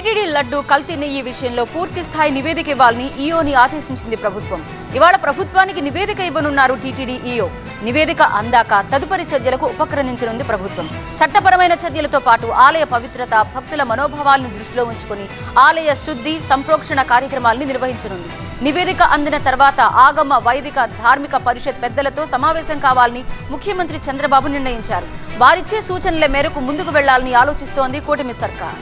TTD laddu కల్తీ నెయ్యి విషయంలో పూర్తి స్థాయి నివేదిక ఇవ్వాలని ఈఓని ఆదేశించింది ప్రభుత్వం. ఇవాళ ప్రభుత్వానికి నివేదిక ఇవ్వనున్నారు టీటీడీ ఈఓ. నివేదిక అందాక తదుపరి చర్యలకు ఉపక్రమించనుంది ప్రభుత్వం. చట్టపరమైన చర్యలతో పాటు ఆలయ పవిత్రత, భక్తుల మనోభావాలను దృష్టిలో ఉంచుకుని ఆలయ శుద్ధి, సంప్రోక్షణ కార్యక్రమాలను నిర్వహించనుంది. నివేదిక అందిన తర్వాత ఆగమ, వైదిక, ధార్మిక పరిషత్ పెద్దలతో సమావేశం కావాలని ముఖ్యమంత్రి చంద్రబాబు నిర్ణయించారు. వారిచ్చే సూచనల మేరకు ముందుకు వెళ్లాలని ఆలోచిస్తోంది కూటమి సర్కార్.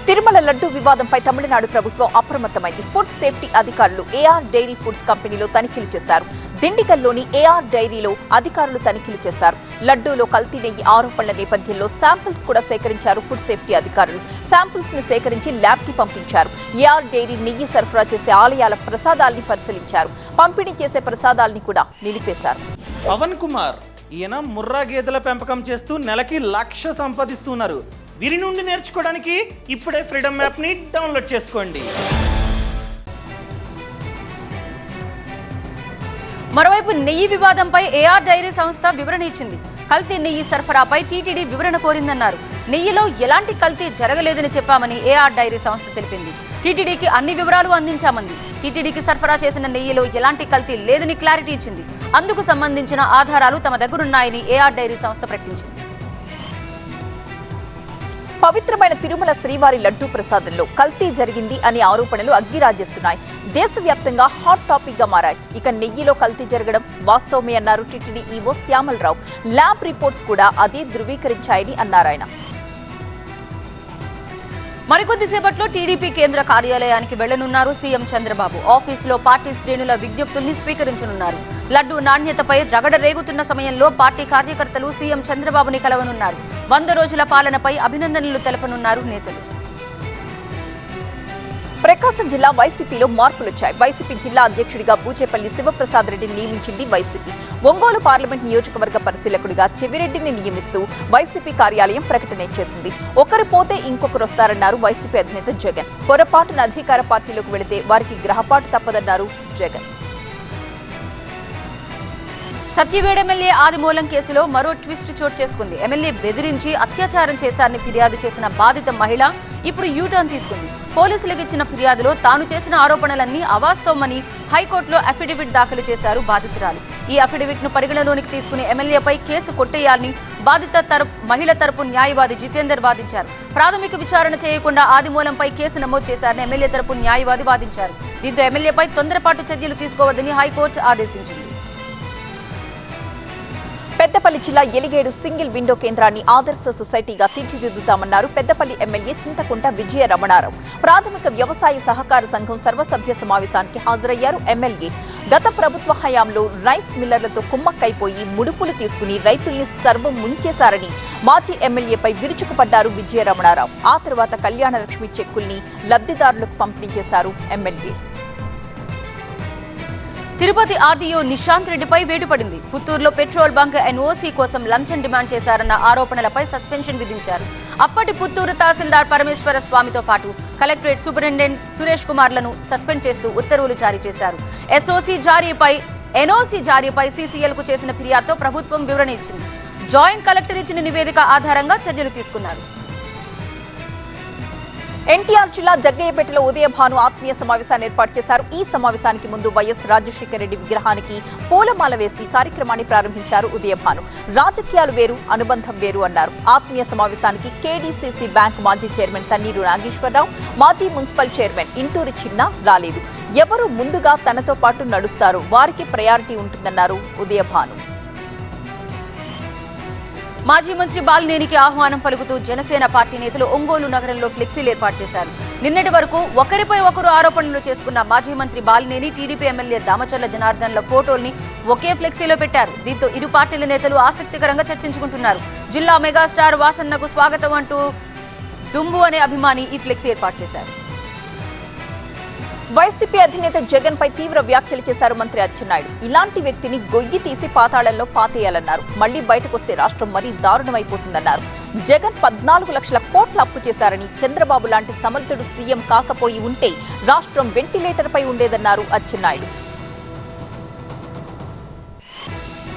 తిరుమల లడ్డు వివాదంపై తమిళనాడు ప్రభుత్వం అప్రమత్తమైంది. ఫుడ్ సేఫ్టీ అధికారులు ఏఆర్ డైరీ ఫుడ్స్ కంపెనీలో తనిఖీలు చేశారు. దిండిగల్లోని ఏఆర్ డైరీలో అధికారులు తనిఖీలు చేశారు. లడ్డూలో కల్తీ నెయ్యి ఆరోపణల నేపథ్యంలో శాంపిల్స్ కూడా సేకరించారు ఫుడ్ సేఫ్టీ అధికారులు. శాంపిల్స్ ని సేకరించి ల్యాబ్ కి పంపించారు. ఏఆర్ డైరీ నెయ్యి సరఫరా చేసే ఆలయాల ప్రసాదాల్ని పరిశీలించారు. పంపిణీ చేసే ప్రసాదాల్ని కూడా నిలిపేశారు. పవన్ కుమార్ ఈయన ముర్రా గేదెల పెంపకం చేస్తూ నెలకి 1,00,000 సంపాదిస్తున్నారు. వీరి నుండి నేర్చుకోవడానికి ఇప్పుడే ఫ్రీడమ్ యాప్ని డౌన్లోడ్ చేసుకోండి. మరోవైపు నెయ్యి వివాదంపై ఏఆర్ డైరీ సంస్థ వివరణ ఇచ్చింది. కల్తీ నెయ్యి సరఫరాపై టీటీడీ వివరణ కోరిందన్నారు. నెయ్యిలో ఎలాంటి కల్తీ జరగలేదని చెప్పామని ఏఆర్ డైరీ సంస్థ తెలిపింది. టీటీడీకి అన్ని వివరాలు అందించామంది. టీటీడీకి సరఫరా చేసిన నెయ్యిలో ఎలాంటి కల్తీ లేదని క్లారిటీ ఇచ్చింది. అందుకు సంబంధించిన ఆధారాలు తమ దగ్గరున్నాయని ఏఆర్ డైరీ సంస్థ ప్రకటించింది. పవిత్రమైన తిరుమల శ్రీవారి లడ్డూ ప్రసాదంలో కల్తీ జరిగింది అనే ఆరోపణలు అగ్గిరాజేస్తున్నాయి. దేశవ్యాప్తంగా హాట్ టాపిక్ గా మారాయి. ఇక నెయ్యిలో కల్తీ జరగడం వాస్తవమే అన్నారు TTD EO Shyamala Rao. Lab reports కూడా అదే ధృవీకరించాయని అన్నారాయన. మరికొద్దిసేపట్లో టీడీపీ కేంద్ర కార్యాలయానికి వెళ్లనున్నారు సీఎం చంద్రబాబు. ఆఫీసులో పార్టీ శ్రేణుల విజ్ఞప్తుల్ని స్వీకరించనున్నారు. లడ్డూ నాణ్యతపై రగడ రేగుతున్న సమయంలో పార్టీ కార్యకర్తలు సీఎం చంద్రబాబుని కలవనున్నారు. 100 రోజుల పాలనపై అభినందనలు తెలపనున్నారు నేతలు. ప్రకాశం జిల్లా వైసీపీలో మార్పులొచ్చాయి. వైసీపీ జిల్లా అధ్యక్షుడిగా బూచేపల్లి శివప్రసాద్ రెడ్డిని నియమించింది వైసీపీ. ఒంగోలు పార్లమెంట్ నియోజకవర్గ పరిశీలకుడిగా చెవిరెడ్డిని నియమిస్తూ వైసీపీ కార్యాలయం ప్రకటన చేసింది. ఒకరు పోతే ఇంకొకరు వస్తారన్నారు వైసీపీ అధినేత జగన్. పొరపాటున అధికార పార్టీలోకి వెళితే వారికి గ్రహపాటు తప్పదన్నారు జగన్. సత్యవేడ్ ఎమ్మెల్యే ఆదిమూలం కేసులో మరో ట్విస్ట్ చోటు చేసుకుంది. ఎమ్మెల్యే బెదిరించి అత్యాచారం చేశారని ఫిర్యాదు చేసిన బాధిత మహిళ ఇప్పుడు యూటర్న్ తీసుకుంది. పోలీసులకు ఇచ్చిన ఫిర్యాదులో తాను చేసిన ఆరోపణలన్నీ అవాస్తవమని హైకోర్టులో అఫిడవిట్ దాఖలు చేశారు బాధితురాలు. ఈ అఫిడవిట్ ను పరిగణలోనికి తీసుకుని ఎమ్మెల్యేపై కేసు కొట్టేయాలని మహిళ తరపు న్యాయవాది జితేందర్ వాదించారు. ప్రాథమిక విచారణ చేయకుండా ఆదిమూలంపై కేసు నమోదు చేశారని ఎమ్మెల్యే తరపు న్యాయవాది వాదించారు. దీంతో ఎమ్మెల్యేపై తొందరపాటు చర్యలు తీసుకోవద్దని హైకోర్టు ఆదేశించింది. పెద్దపల్లి జిల్లా ఎలిగేడు సింగిల్ విండో కేంద్రాన్ని ఆదర్శ సొసైటీగా తీర్చిదిద్దుతామన్నారు పెద్దపల్లి ఎమ్మెల్యే చింతకుంట విజయ రమణారావు. ప్రాథమిక వ్యవసాయ సహకార సంఘం సర్వసభ్య సమావేశానికి హాజరయ్యారు ఎమ్మెల్యే. గత ప్రభుత్వ హయాంలో రైస్ మిల్లర్లతో కుమ్మక్కైపోయి ముడుపులు తీసుకుని రైతుల్ని సర్వం ముంచేశారని మాజీ ఎమ్మెల్యేపై విరుచుకుపడ్డారు విజయ రమణారావు. ఆ తర్వాత కళ్యాణలక్ష్మి చెక్కుల్ని లబ్ధిదారులకు పంపిణీ చేశారు ఎమ్మెల్యే. తిరుపతి ఆర్డీఓ నిశాంత్ రెడ్డిపై వేటు పడింది. పుత్తూరులో పెట్రోల్ బంక్ ఎన్ఓసీ కోసం లంచం డిమాండ్ చేశారన్న ఆరోపణలపై సస్పెన్షన్ విధించారు. అప్పటి పుత్తూరు తహసీల్దార్ పరమేశ్వర స్వామితో పాటు కలెక్టరేట్ సూపరింటెండెంట్ సురేష్ కుమార్లను సస్పెండ్ చేస్తూ ఉత్తర్వులు జారీ చేశారు. ఎన్ఓసీ జారీపై సీసీఎల్ కు చేసిన ఫిర్యాదుతో ప్రభుత్వం వివరణ ఇచ్చింది. జాయింట్ కలెక్టర్ ఇచ్చిన నివేదిక ఆధారంగా చర్యలు తీసుకున్నారు. ఎన్టీఆర్ జిల్లా జగ్గయ్యపేటలో ఉదయభాను ఆత్మీయ సమావేశాన్ని ఏర్పాటు చేశారు. ఈ సమావేశానికి ముందు వైఎస్ రాజశేఖర రెడ్డి విగ్రహానికి పూలమాల వేసి కార్యక్రమాన్ని ప్రారంభించారు ఉదయభాను. రాజకీయాలు వేరు, అనుబంధం వేరు అన్నారు. ఆత్మీయ సమావేశానికి కేడీసీసీ బ్యాంక్ మాజీ చైర్మన్ తన్నీరు నాగేశ్వరరావు, మాజీ మున్సిపల్ చైర్మన్ ఇంటూరి చిన్న రాలేదు. ఎవరు ముందుగా తనతో పాటు నడుస్తారో వారికి ప్రయారిటీ ఉంటుందన్నారు ఉదయభాను. మాజీ మంత్రి బాలినేనికి ఆహ్వానం పలుకుతూ జనసేన పార్టీ నేతలు ఒంగోలు నగరంలో ఫ్లెక్సీలు ఏర్పాటు చేశారు. నిన్నటి వరకు ఒకరిపై ఒకరు ఆరోపణలు చేసుకున్న మాజీ మంత్రి బాలినేని, టీడీపీ ఎమ్మెల్యే దామచర్ల జనార్దన్ల ఫోటోల్ని ఒకే ఫ్లెక్సీలో పెట్టారు. దీంతో ఇరు పార్టీల నేతలు ఆసక్తికరంగా చర్చించుకుంటున్నారు. జిల్లా మెగాస్టార్ వాసన్నకు స్వాగతం అంటూ డుంబు అనే అభిమాని ఈ ఫ్లెక్సీ ఏర్పాటు చేశారు. వైసీపీ అధినేత జగన్ పై తీవ్ర వ్యాఖ్యలు చేశారు మంత్రి అచ్చెన్నాయుడు. ఇలాంటి వ్యక్తిని గొయ్యి తీసి పాతాళంలో పాతేయాలన్నారు. మళ్లీ బయటకొస్తే రాష్ట్రం మరీ దారుణమైపోతుందన్నారు. జగన్ 14 లక్షల కోట్ల అప్పు చేశారని, చంద్రబాబు లాంటి సమర్థుడు సీఎం కాకపోయి ఉంటే రాష్ట్రం వెంటిలేటర్ పై ఉండేదన్నారు అచ్చెన్నాయుడు.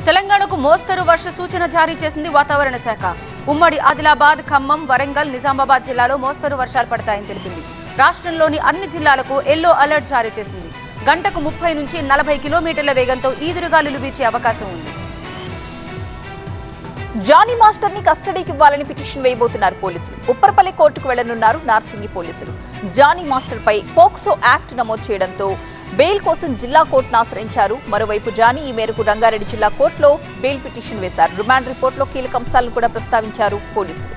తెలంగాణకు మోస్తరు వర్ష సూచన జారీ చేసింది వాతావరణ శాఖ. ఉమ్మడి ఆదిలాబాద్, ఖమ్మం, వరంగల్, నిజామాబాద్ జిల్లాలో మోస్తరు వర్షాలు పడతాయని తెలిపింది. రాష్ట్రంలోని అన్ని జిల్లాలకు ఎల్లో అలర్ట్ జారీ చేసింది. గంటకు 30 నుంచి 40 కిలోమీటర్ల వేగంతో ఈదురుగాలులు వీచే అవకాశం ఉంది. జానీ మాస్టర్ ని కస్టడీకి ఇవ్వాలని పిటిషన్ వేయబోతున్నారు పోలీసులు. ఉప్పరపల్లి కోర్టుకు వెళ్లనున్నారు నార్సింగి పోలీసులు. జానీ మాస్టర్ పై పోక్సో యాక్ట్ నమోదు చేయడంతో బెయిల్ కోసం జిల్లా కోర్టును ఆశ్రయించారు. మరోవైపు జానీ ఈ మేరకు రంగారెడ్డి జిల్లా కోర్టులో బెయిల్ పిటిషన్ వేశారు. రిమాండ్ రిపోర్టులో కీలక అంశాలను కూడా ప్రస్తావించారు పోలీసులు.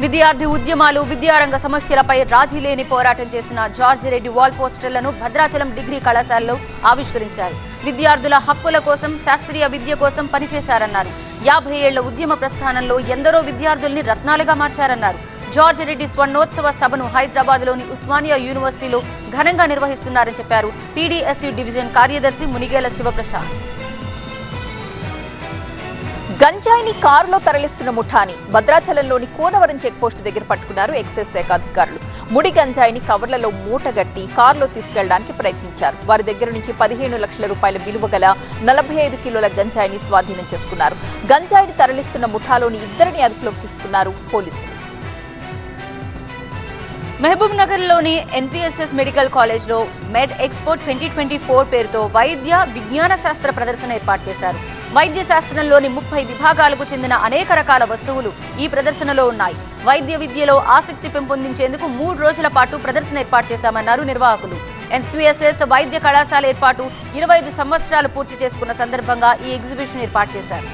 విద్యార్థి ఉద్యమాలు, విద్యారంగ సమస్యలపై రాజీ లేని పోరాటం చేసిన జార్జి రెడ్డి వాల్ పోస్టర్లను భద్రాచలం డిగ్రీ కళాశాలలో ఆవిష్కరించారు. విద్యార్థుల హక్కుల కోసం, శాస్త్రీయ విద్య కోసం పనిచేశారన్నారు. 50 ఏళ్ల ఉద్యమ ప్రస్థానంలో ఎందరో విద్యార్థుల్ని రత్నాలుగా మార్చారన్నారు. జార్జి రెడ్డి స్వర్ణోత్సవ సభను హైదరాబాద్లోని ఉస్మానియా యూనివర్సిటీలో ఘనంగా నిర్వహిస్తున్నారని చెప్పారు పీడీఎస్యూ డివిజన్ కార్యదర్శి మునిగేల శివప్రసాద్. గంజాయిని కారులో తరలిస్తున్న ముఠాని భద్రాచలంలోని కూనవరం చెక్పోస్టు దగ్గర పట్టుకున్నారు ఎక్సైజ్ శాఖ అధికారులు. ముడి గంజాయిని కవర్లలో మూటగట్టి కారులో తీసుకెళ్లడానికి ప్రయత్నించారు. వారి దగ్గర నుంచి 15 లక్షల రూపాయల విలువ గల 45 కిలోల గంజాయిని స్వాధీనం చేసుకున్నారు. గంజాయిని తరలిస్తున్న ముఠాలోని 2 అదుపులోకి తీసుకున్నారు పోలీసులు. మహబూబ్ నగర్ లోని ఎన్పీఎస్ఎస్ మెడికల్ కాలేజ్ లో మెడ్ ఎక్స్పో 2024 పేరుతో వైద్య విజ్ఞాన శాస్త్ర ప్రదర్శన ఏర్పాటు చేశారు. వైద్య శాస్త్రంలోని 30 విభాగాలకు చెందిన అనేక రకాల వస్తువులు ఈ ప్రదర్శనలో ఉన్నాయి. వైద్య విద్యలో ఆసక్తి పెంపొందించేందుకు 3 రోజుల పాటు ప్రదర్శన ఏర్పాటు చేశామన్నారు నిర్వాహకులు. ఎన్సీఎస్ఎస్ వైద్య కళాశాల ఏర్పాటు 25 సంవత్సరాలు పూర్తి చేసుకున్న సందర్భంగా ఈ ఎగ్జిబిషన్ ఏర్పాటు చేశారు.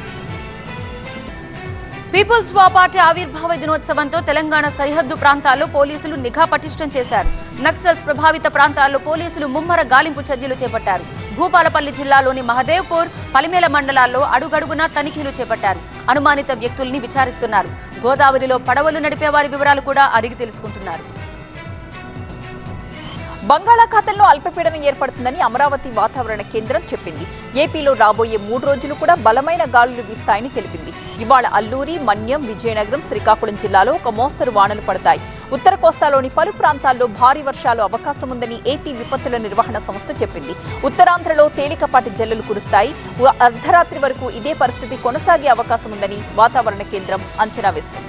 పీపుల్స్ వా పార్టీ ఆవిర్భావ దినోత్సవంతో తెలంగాణ సరిహద్దు ప్రాంతాల్లో పోలీసులు నిఘా పటిష్టం చేశారు. నక్సల్స్ ప్రభావిత ప్రాంతాల్లో పోలీసులు ముమ్మర గాలింపు చర్యలు చేపట్టారు. భూపాలపల్లి జిల్లాలోని మహదేవ్పూర్, పలిమేల మండలాల్లో అడుగడుగునా తనిఖీలు చేపట్టారు. అనుమానిత వ్యక్తుల్ని విచారిస్తున్నారు. గోదావరిలో పడవలు నడిపే వారి వివరాలు కూడా అడిగి తెలుసుకుంటున్నారు. బంగాళాఖాతంలో అల్పపీడనం ఏర్పడుతుందని అమరావతి వాతావరణ కేంద్రం చెప్పింది. ఏపీలో రాబోయే 3 రోజులు కూడా బలమైన గాలులు వీస్తాయని తెలిపింది. ఇవాళ అల్లూరి, మన్యం, విజయనగరం, శ్రీకాకుళం జిల్లాలో ఒక మోస్తరు వానలు పడతాయి. ఉత్తర కోస్తాలోని పలు ప్రాంతాల్లో భారీ వర్షాలు అవకాశం ఉందని ఏపీ విపత్తుల నిర్వహణ సంస్థ చెప్పింది. ఉత్తరాంధ్రలో తేలికపాటి జల్లులు కురుస్తాయి. అర్ధరాత్రి వరకు ఇదే పరిస్థితి కొనసాగే అవకాశం ఉందని వాతావరణ కేంద్రం అంచనా వేస్తుంది.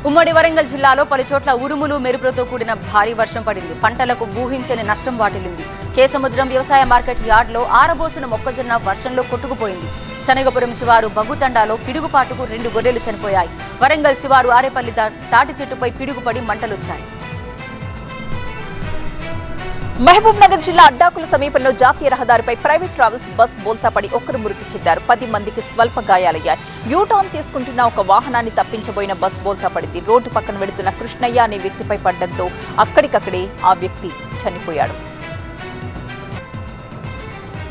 ఉమ్మడి వరంగల్ జిల్లాలో పలుచోట్ల ఉరుములు, మెరుపులతో కూడిన భారీ వర్షం పడింది. పంటలకు ఊహించని నష్టం వాటిల్లింది. కేసముద్రం వ్యవసాయ మార్కెట్ యార్డ్లో ఆరబోసిన మొక్కజొన్న వర్షంలో కొట్టుకుపోయింది. శనగపురం శివారు బగుతండాలో పిడుగుపాటుకు 2 గొర్రెలు చనిపోయాయి. వరంగల్ శివారు ఆరేపల్లి తాటి చెట్టుపై పిడుగుపడి మంటలొచ్చాయి. మహబూబ్ నగర్ జిల్లా అడ్డాకుల సమీపంలో జాతీయ రహదారిపై ప్రైవేట్ ట్రావెల్స్ బస్ బోల్తాపడి 1 మృతి చెందారు. 10 మందికి స్వల్ప గాయాలయ్యాయి. యూటర్న్ తీసుకుంటున్న ఒక వాహనాన్ని తప్పించబోయిన బస్ బోల్తాపడింది. రోడ్డు పక్కన వెళుతున్న కృష్ణయ్య అనే వ్యక్తిపై పడ్డంతో అక్కడికక్కడే ఆ వ్యక్తి చనిపోయాడు.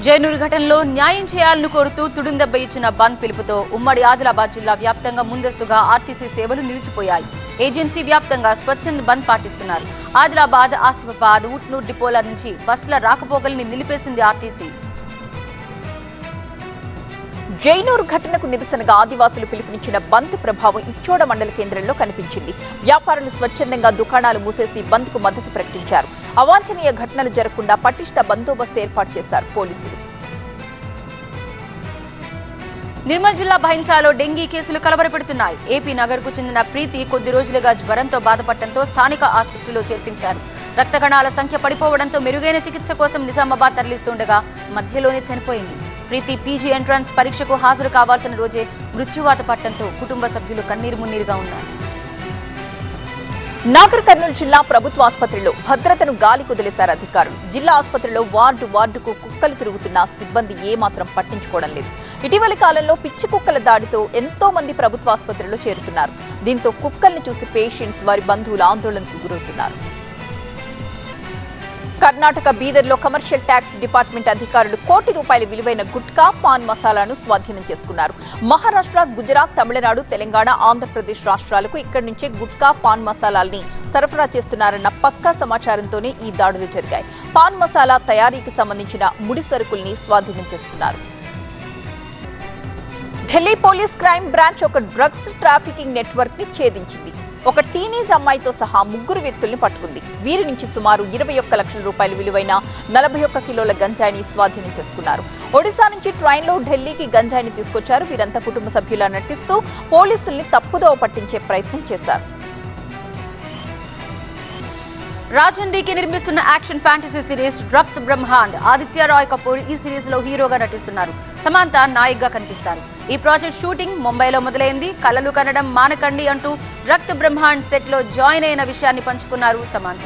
జైనూరు ఘటనలో న్యాయం చేయాలని కోరుతూ తుడుందెబ్బ ఇచ్చిన బంద్ పిలుపుతో ఉమ్మడి ఆదిలాబాద్ జిల్లా వ్యాప్తంగా ముందస్తుగా ఆర్టీసీ సేవలు నిలిచిపోయాయి. ఏజెన్సీ వ్యాప్తంగా స్వచ్ఛంద బంద్ పాటిస్తున్నారు. ఆదిలాబాద్, ఆసిఫాబాద్, ఉట్నూర్ డిపోల నుంచి బస్సుల రాకపోకల్ని నిలిపేసింది ఆర్టీసీ. జైనూరు ఘటనకు నిరసనగా ఆదివాసులు పిలుపునిచ్చిన బంద్ ప్రభావం ఇచ్చోడ మండల కేంద్రంలో కనిపించింది. వ్యాపారులు స్వచ్ఛందంగా దుకాణాలు మూసేసి బంద్ కు మద్దతు ప్రకటించారు. అవాంఛనీయ ఘటనలు జరగకుండా పటిష్ట బందోబస్తు ఏర్పాటు చేశారు పోలీసులు. నిర్మల్ జిల్లా భైన్సాలో డెంగీ కేసులు కలవరపెడుతున్నాయి. ఏపీ నగర్ కు చెందిన ప్రీతి కొద్ది రోజులుగా జ్వరంతో బాధపడటంతో స్థానిక ఆసుపత్రిలో చేర్పించారు. రక్త కణాల సంఖ్య పడిపోవడంతో మెరుగైన చికిత్స కోసం నిజామాబాద్ తరలిస్తుండగా మధ్యలోనే చనిపోయింది. ప్రీతి పీజీ ఎంట్రన్స్ పరీక్షకు హాజరు కావాల్సిన రోజే మృత్యువాత పట్టడంతో కుటుంబ సభ్యులు కన్నీరు మున్నీరుగా ఉన్నారు. నాగర్ కర్నూలు జిల్లా ప్రభుత్వ ఆసుపత్రిలో భద్రతను గాలి కుదిలేశారు అధికారులు. జిల్లా ఆసుపత్రిలో వార్డుకు కుక్కలు తిరుగుతున్న సిబ్బంది ఏమాత్రం పట్టించుకోవడం లేదు. ఇటీవలి కాలంలో పిచ్చి కుక్కల దాడితో ఎంతో మంది ప్రభుత్వ ఆసుపత్రిలో చేరుతున్నారు. దీంతో కుక్కల్ని చూసి పేషెంట్స్, వారి బంధువులు ఆందోళనకు గురవుతున్నారు. కర్ణాటక బీదర్లో కమర్షియల్ ట్యాక్స్ డిపార్ట్మెంట్ అధికారులు ₹1 కోటి విలువైన గుట్కా, పాన్ మసాలాను స్వాధీనం చేసుకున్నారు. మహారాష్ట్ర, గుజరాత్, తమిళనాడు, తెలంగాణ, ఆంధ్రప్రదేశ్ రాష్ట్రాలకు ఇక్కడి నుంచే గుట్కా, పాన్ మసాలాల్ని సరఫరా చేస్తున్నారన్న పక్కా సమాచారంతోనే ఈ దాడులు జరిగాయి. పాన్ మసాలా తయారీకి సంబంధించిన ముడి సరుకుల్ని స్వాధీనం చేసుకున్నారు. ఢిల్లీ పోలీస్ క్రైమ్ బ్రాంచ్ ఒక డ్రగ్స్ ట్రాఫికింగ్ నెట్వర్క్ ని ఛేదించింది. ఒక టీనేజ్ అమ్మాయితో సహా 3 వ్యక్తుల్ని పట్టుకుంది. వీరి నుంచి సుమారు 21 లక్షల రూపాయల విలువైన 41 కిలోల గంజాయిని స్వాధీనం చేసుకున్నారు. ఒడిశా నుంచి ట్రైన్లో ఢిల్లీకి గంజాయిని తీసుకొచ్చారు. వీరంతా కుటుంబ సభ్యులా నటిస్తూ పోలీసుల్ని తప్పుదోవ పట్టించే ప్రయత్నం చేశారు. రాజన్ డీకే నిర్మిస్తున్న action fantasy series Rakt Brahmand Aditya Roy Kapoor ఈ సిరీస్ లో హీరోగా నటిస్తున్నారు. సమంత నాయిక్ గా కనిపిస్తారు. ఈ ప్రాజెక్ట్ షూటింగ్ ముంబైలో మొదలైంది. కలలు కనడం మానకండి అంటూ రక్త్ బ్రహ్మాండ్ సెట్ లో జాయిన్ అయిన విషయాన్ని పంచుకున్నారు సమంత.